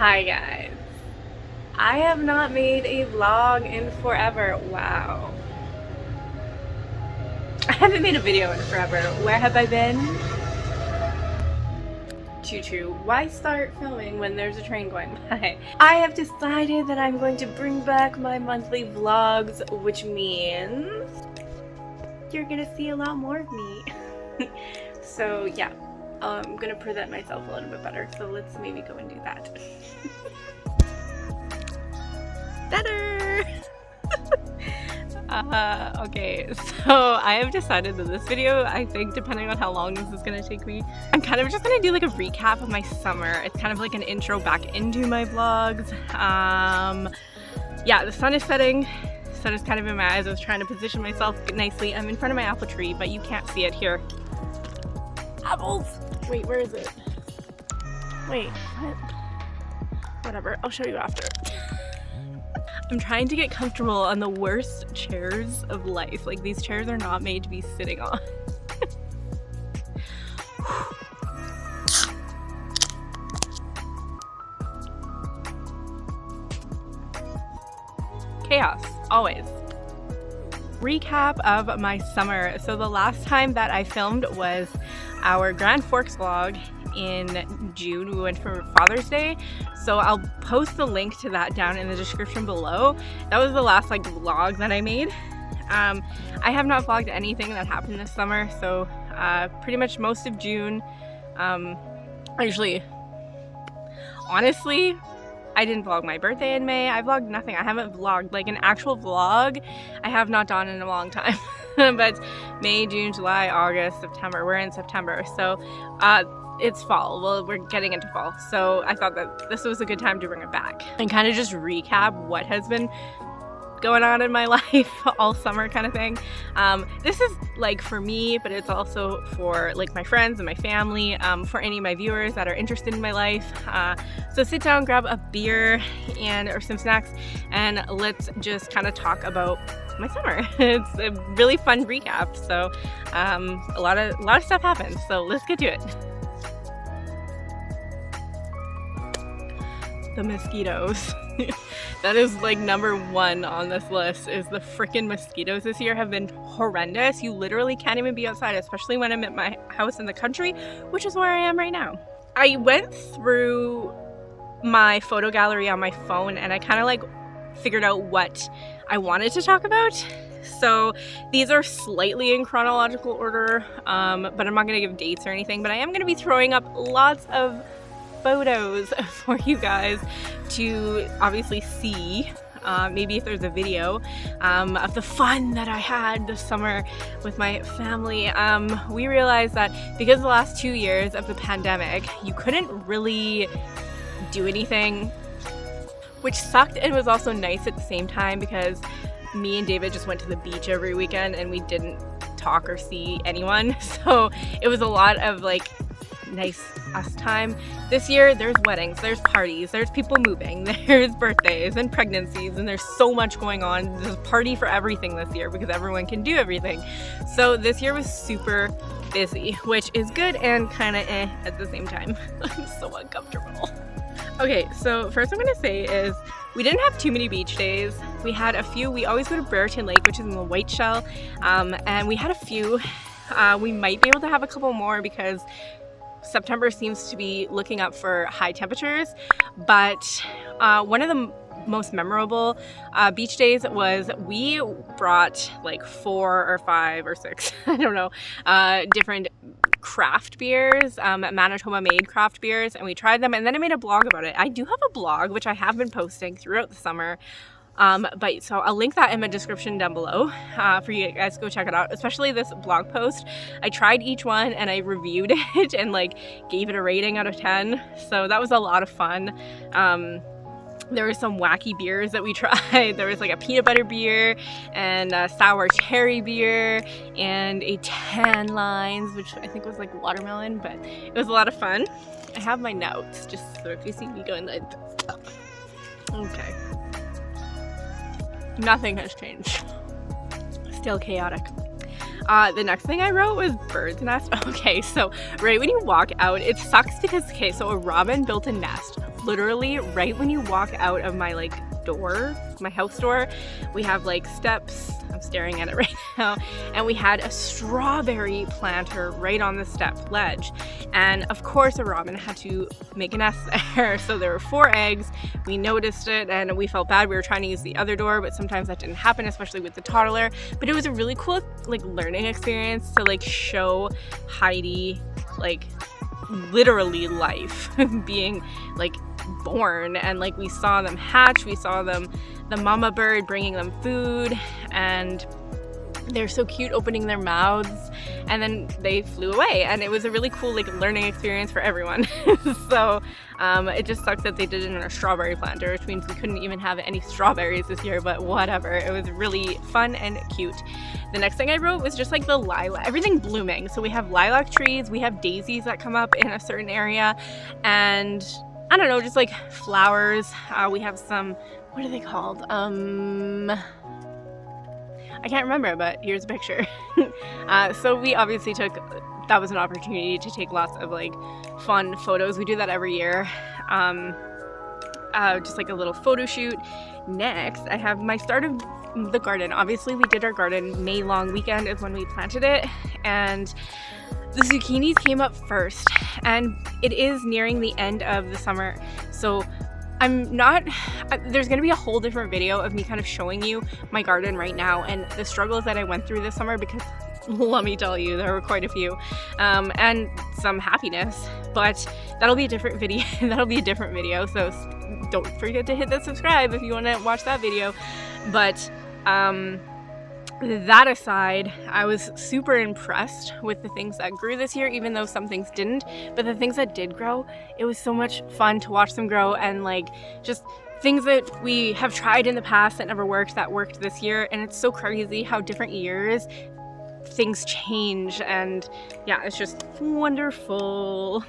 Hi guys. I have not made a vlog in forever. Wow. I haven't made a video in forever. Where have I been? Choo-choo. Why start filming when there's a train going by? I have decided that I'm going to bring back my monthly vlogs, which means you're gonna see a lot more of me. So yeah, I'm gonna present myself a little bit better. So let's maybe go and do that. Better! Okay, so I have decided that this video, I think depending on how long this is gonna take me, I'm kind of just gonna do like a recap of my summer. It's kind of like an intro back into my vlogs. Yeah, the sun is setting. The sun is kind of in my eyes. I was trying to position myself nicely. I'm in front of my apple tree, but you can't see it here. Apples! Wait, where is it? Wait, what? Whatever, I'll show you after. I'm trying to get comfortable on the worst chairs of life. Like, these chairs are not made to be sitting on. Chaos, always. Recap of my summer. So the last time that I filmed was our Grand Forks vlog in June. We went for Father's Day, so I'll post the link to that down in the description below. That was the last like vlog that I made. I have not vlogged anything that happened this summer, so pretty much most of June. Honestly, I didn't vlog my birthday in May. I vlogged nothing. I haven't vlogged like an actual vlog. I have not done in a long time. But May, June, July, August, September. We're in September, so it's fall. Well, we're getting into fall, so I thought that this was a good time to bring it back and kind of just recap what has been going on in my life all summer kind of thing. This is like for me, but it's also for like my friends and my family, for any of my viewers that are interested in my life. So sit down, grab a beer or some snacks, and let's just kind of talk about my summer. It's a really fun recap. So a lot of stuff happened. So let's get to it. The mosquitoes. That is like number one on this list, is the freaking mosquitoes this year have been horrendous. You literally can't even be outside, especially when I'm at my house in the country, which is where I am right now. I went through my photo gallery on my phone and I kind of like figured out what I wanted to talk about. So these are slightly in chronological order, but I'm not going to give dates or anything, but I am going to be throwing up lots of photos for you guys to obviously see, maybe if there's a video of the fun that I had this summer with my family. We realized that because the last 2 years of the pandemic, you couldn't really do anything, which sucked and was also nice at the same time, because me and David just went to the beach every weekend and we didn't talk or see anyone. So it was a lot of like nice us time. This year there's weddings, there's parties, there's people moving, there's birthdays and pregnancies, and there's so much going on. There's a party for everything this year because everyone can do everything. So this year was super busy, which is good and kind of at the same time. I'm so uncomfortable. Okay, so first I'm gonna say is we didn't have too many beach days. We had a few. We always go to Brereton Lake, which is in the White Shell, and we had a few. We might be able to have a couple more because September seems to be looking up for high temperatures, but one of the most memorable beach days was we brought like 4 or 5 or 6, I don't know, different craft beers, Manitoba made craft beers, and we tried them, and then I made a blog about it. I do have a blog which I have been posting throughout the summer. But so I'll link that in the description down below for you guys to go check it out, especially this blog post. I tried each one and I reviewed it and like gave it a rating out of 10. So that was a lot of fun. There were some wacky beers that we tried. There was like a peanut butter beer and a sour cherry beer and a tan lines, which I think was like watermelon, but it was a lot of fun. I have my notes just so if you see me going like, okay. Nothing has changed. Still chaotic. The next thing I wrote was bird's nest. Okay, so right when you walk out, it sucks because, okay, so a robin built a nest literally right when you walk out of my like door, my house door, we have like steps. I'm staring at it right now, and we had a strawberry planter right on the step ledge, and of course a robin had to make a nest there. So there were 4 eggs. We noticed it and we felt bad. We were trying to use the other door, but sometimes that didn't happen, especially with the toddler. But it was a really cool like learning experience to like show Heidi like literally life being like born, and like we saw them hatch, we saw them, the mama bird bringing them food, and they're so cute opening their mouths, and then they flew away, and it was a really cool like learning experience for everyone. So it just sucks that they did it in a strawberry planter, which means we couldn't even have any strawberries this year, but whatever, it was really fun and cute. The next thing I wrote was just like the lilac, everything blooming. So we have lilac trees, we have daisies that come up in a certain area, and I don't know, just like flowers. We have some, what are they called? I can't remember, but here's a picture. So we obviously that was an opportunity to take lots of like fun photos. We do that every year. Just like a little photo shoot. Next, I have my start of the garden. Obviously we did our garden, May long weekend is when we planted it, and the zucchinis came up first, and it is nearing the end of the summer, so there's going to be a whole different video of me kind of showing you my garden right now and the struggles that I went through this summer, because let me tell you, there were quite a few, and some happiness, but that'll be a different video. So don't forget to hit that subscribe if you want to watch that video. But that aside, I was super impressed with the things that grew this year, even though some things didn't. But the things that did grow, it was so much fun to watch them grow, and like just things that we have tried in the past that never worked, that worked this year. And it's so crazy how different years things change, and yeah, it's just wonderful.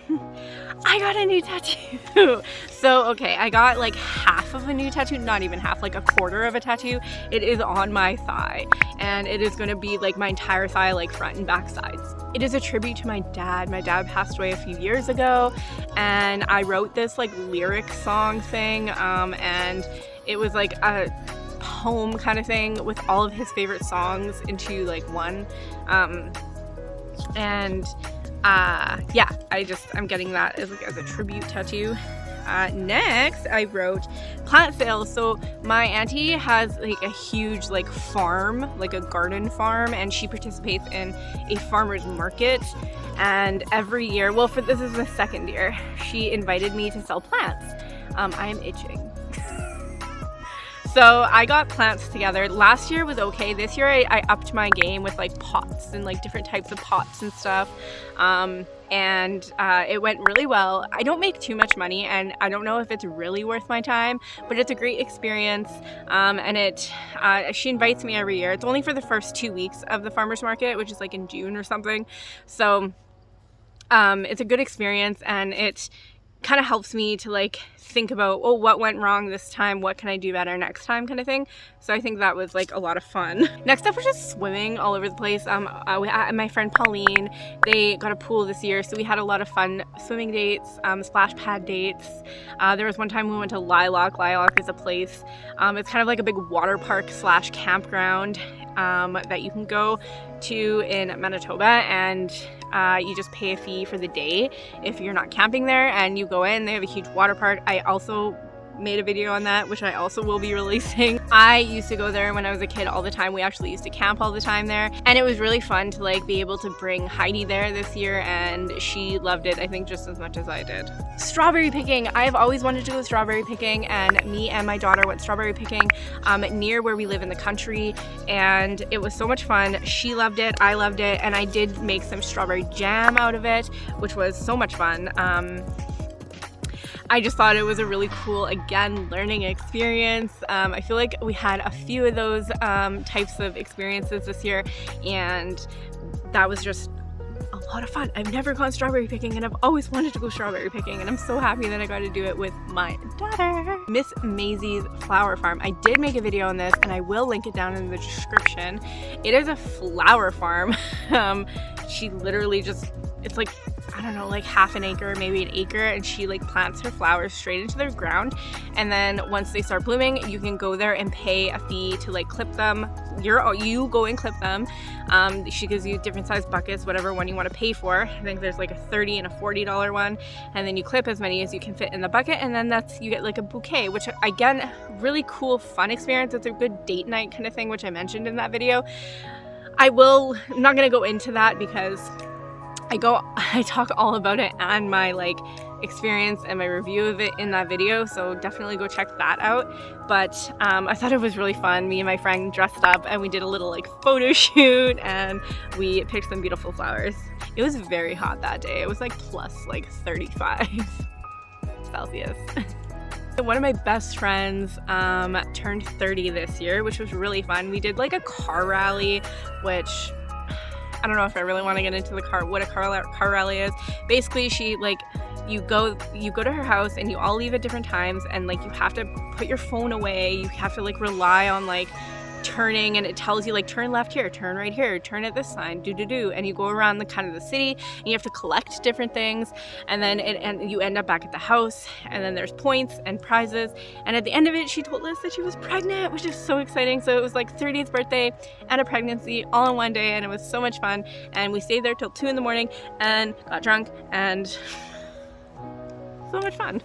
I got a new tattoo. So okay, I got like half of a new tattoo, not even half, like a quarter of a tattoo. It is on my thigh, and it is going to be like my entire thigh, like front and back sides. It is a tribute to my dad. My dad passed away a few years ago, and I wrote this like lyric song thing, and it was like a poem kind of thing with all of his favorite songs into like one, yeah, I'm getting that as a tribute tattoo. Next I wrote plant sales. So my auntie has like a huge like farm, like a garden farm, and she participates in a farmer's market, and every year, well, this is the second year, she invited me to sell plants. I am itching. So I got plants together. Last year was okay. This year I upped my game with like pots and like different types of pots and stuff. And it went really well. I don't make too much money, and I don't know if it's really worth my time, but it's a great experience. And she invites me every year. It's only for the first 2 weeks of the farmer's market, which is like in June or something. So it's a good experience, and it kind of helps me to like think about, oh, what went wrong this time, what can I do better next time, kind of thing. So I think that was like a lot of fun. Next up was just swimming all over the place. My friend Pauline, they got a pool this year, so we had a lot of fun swimming dates, splash pad dates. There was one time we went to Lilac. Lilac is a place, it's kind of like a big water park / campground that you can go to in Manitoba, and you just pay a fee for the day if you're not camping there, and you go in. They have a huge water park. I also made a video on that, which I also will be releasing. I used to go there when I was a kid all the time. We actually used to camp all the time there, and it was really fun to like be able to bring Heidi there this year, and she loved it, I think, just as much as I did. Strawberry picking. I've always wanted to go strawberry picking, and me and my daughter went strawberry picking near where we live in the country, and it was so much fun. She loved it, I loved it, and I did make some strawberry jam out of it, which was so much fun. I just thought it was a really cool, again, learning experience. I feel like we had a few of those types of experiences this year, and that was just a lot of fun. I've never gone strawberry picking, and I've always wanted to go strawberry picking, and I'm so happy that I got to do it with my daughter. Miss Maisie's Flower Farm. I did make a video on this, and I will link it down in the description. It is a flower farm. She literally just, it's like I don't know, like half an acre, maybe an acre, and she like plants her flowers straight into the ground. And then once they start blooming, you can go there and pay a fee to like clip them. You go and clip them. She gives you different size buckets, whatever one you want to pay for. I think there's like a $30 and a $40 one, and then you clip as many as you can fit in the bucket, and then you get like a bouquet, which again, really cool, fun experience. It's a good date night kind of thing, which I mentioned in that video. I'm not gonna go into that because I talk all about it and my like experience and my review of it in that video, so definitely go check that out. But I thought it was really fun. Me and my friend dressed up and we did a little like photo shoot and we picked some beautiful flowers. It was very hot that day. It was like plus like 35 Celsius. One of my best friends turned 30 this year, which was really fun. We did like a car rally, which I don't know if I really want to get into what a car rally is. Basically, you go to her house and you all leave at different times, and like you have to put your phone away. You have to like rely on like turning, and it tells you like turn left here, turn right here, turn at this sign, and you go around the kind of the city and you have to collect different things, and then you end up back at the house, and then there's points and prizes, and at the end of it she told us that she was pregnant, which is so exciting. So it was like 30th birthday and a pregnancy all in one day, and it was so much fun. And we stayed there till 2 in the morning and got drunk, and so much fun.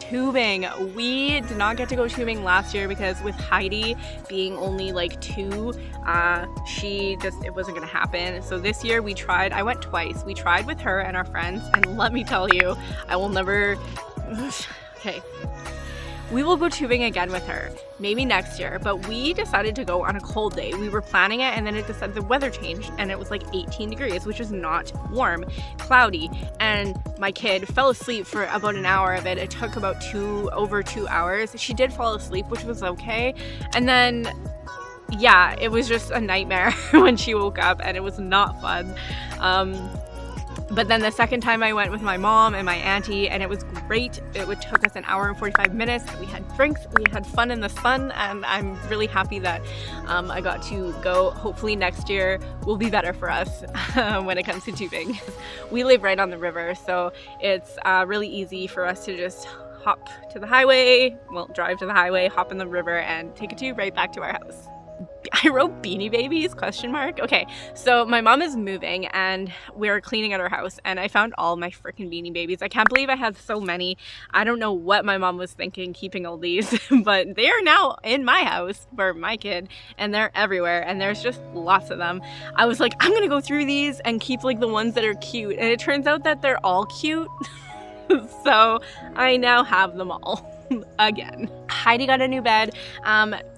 Tubing. We did not get to go tubing last year because with Heidi being only like 2, it wasn't gonna happen. So this year we tried. I went twice. We tried with her and our friends, and let me tell you, I will never okay, we will go tubing again with her, maybe next year, but we decided to go on a cold day. We were planning it, and then it decided the weather changed and it was like 18 degrees, which is not warm, cloudy, and my kid fell asleep for about an hour of it. It took about over 2 hours. She did fall asleep, which was okay, and then yeah, it was just a nightmare when she woke up, and it was not fun. But then the second time I went with my mom and my auntie, and it was great. It took us an hour and 45 minutes. We had drinks, we had fun in the sun, and I'm really happy that I got to go. Hopefully next year will be better for us when it comes to tubing. We live right on the river, so it's really easy for us to just hop to the highway, drive to the highway, hop in the river, and take a tube right back to our house. I wrote Beanie Babies ? Okay, so my mom is moving and we're cleaning at her house, and I found all my freaking Beanie Babies. I can't believe I had so many. I don't know what my mom was thinking keeping all these, but they are now in my house for my kid, and they're everywhere, and there's just lots of them. I was like, I'm gonna go through these and keep like the ones that are cute, and it turns out that they're all cute. So I now have them all again. Heidi got a new bed.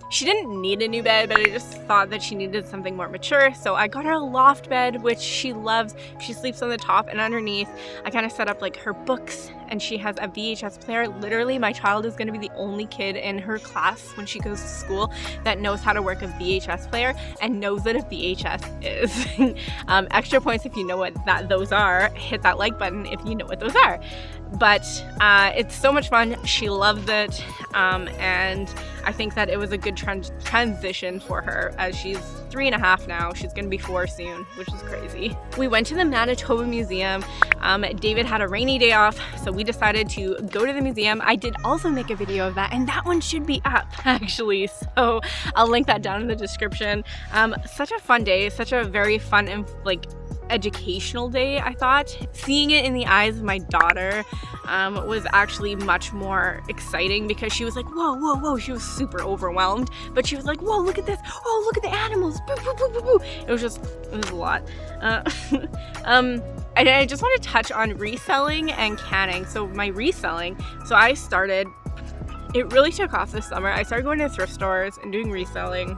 She didn't need a new bed, but I just thought that she needed something more mature. So I got her a loft bed, which she loves. She sleeps on the top, and underneath I kind of set up like her books, and she has a VHS player. Literally, my child is going to be the only kid in her class when she goes to school that knows how to work a VHS player and knows what a VHS is. Extra points if you know what those are. Hit that like button if you know what those are. But it's so much fun. She loves it, and I think that it was a good transition for her, as she's 3.5 now. She's gonna be 4 soon, which is crazy. We went to the Manitoba Museum. David had a rainy day off, so we decided to go to the museum. I did also make a video of that, and that one should be up actually, so I'll link that down in the description. Such a fun day, such a very fun and like educational day. I thought seeing it in the eyes of my daughter was actually much more exciting, because she was like, whoa, she was super overwhelmed, but she was like, whoa, look at this, oh, look at the animals, boo, boo, boo, boo, boo. It was a lot. And I just want to touch on reselling and canning. So my reselling, it really took off this summer. I started going to thrift stores and doing reselling,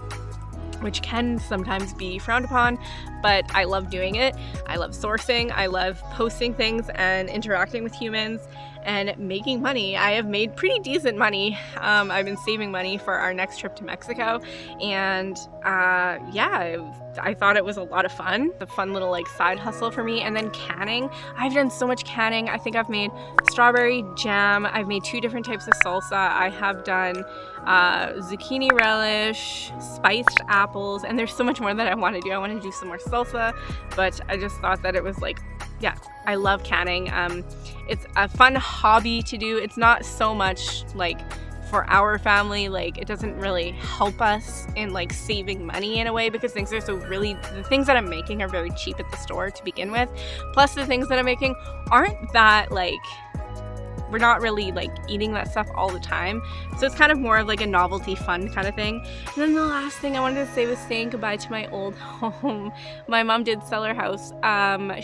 which can sometimes be frowned upon, but I love doing it. I love sourcing. I love posting things and interacting with humans and making money. I have made pretty decent money. I've been saving money for our next trip to Mexico, and I thought it was a lot of fun. A fun little like side hustle for me. And then canning. I've done so much canning. I think I've made strawberry jam. I've made 2 different types of salsa. I have done zucchini relish, spiced apples, and there's so much more that I want to do. I want to do some more salsa, but I just thought that it was like yeah, I love canning. It's a fun hobby to do. It's not so much like for our family, like it doesn't really help us in like saving money in a way, because things are so really, the things that I'm making are very cheap at the store to begin with. Plus the things that I'm making aren't that like, we're not really like eating that stuff all the time, so it's kind of more of like a novelty fun kind of thing. And then the last thing I wanted to say was saying goodbye to my old home. My mom did sell her house.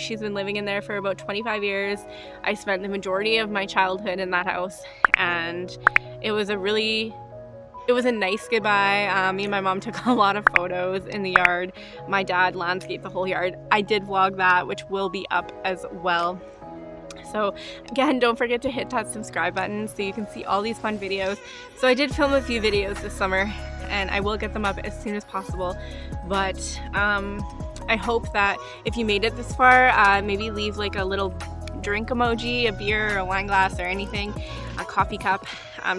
She's been living in there for about 25 years. I spent the majority of my childhood in that house, and it was a nice goodbye. Me and my mom took a lot of photos in the yard. My dad landscaped the whole yard. I did vlog that, which will be up as well. So again, don't forget to hit that subscribe button so you can see all these fun videos. So I did film a few videos this summer, and I will get them up as soon as possible. But I hope that if you made it this far, maybe leave like a little drink emoji, a beer, a wine glass, or anything, a coffee cup,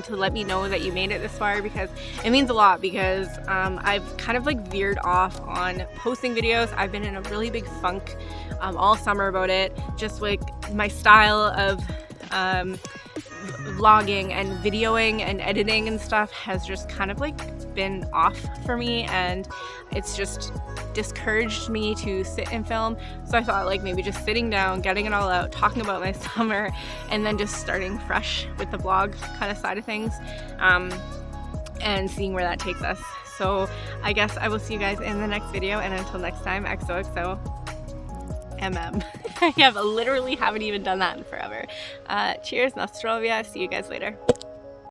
to let me know that you made it this far, because it means a lot. Because I've kind of like veered off on posting videos. I've been in a really big funk all summer about it. Just like my style of vlogging and videoing and editing and stuff has just kind of like been off for me, and it's just discouraged me to sit and film. So I thought like maybe just sitting down, getting it all out, talking about my summer, and then just starting fresh with the vlog kind of side of things, and seeing where that takes us. So I guess I will see you guys in the next video, and until next time, XOXO MM. I literally haven't even done that in forever. Cheers, Nostrovia. See you guys later.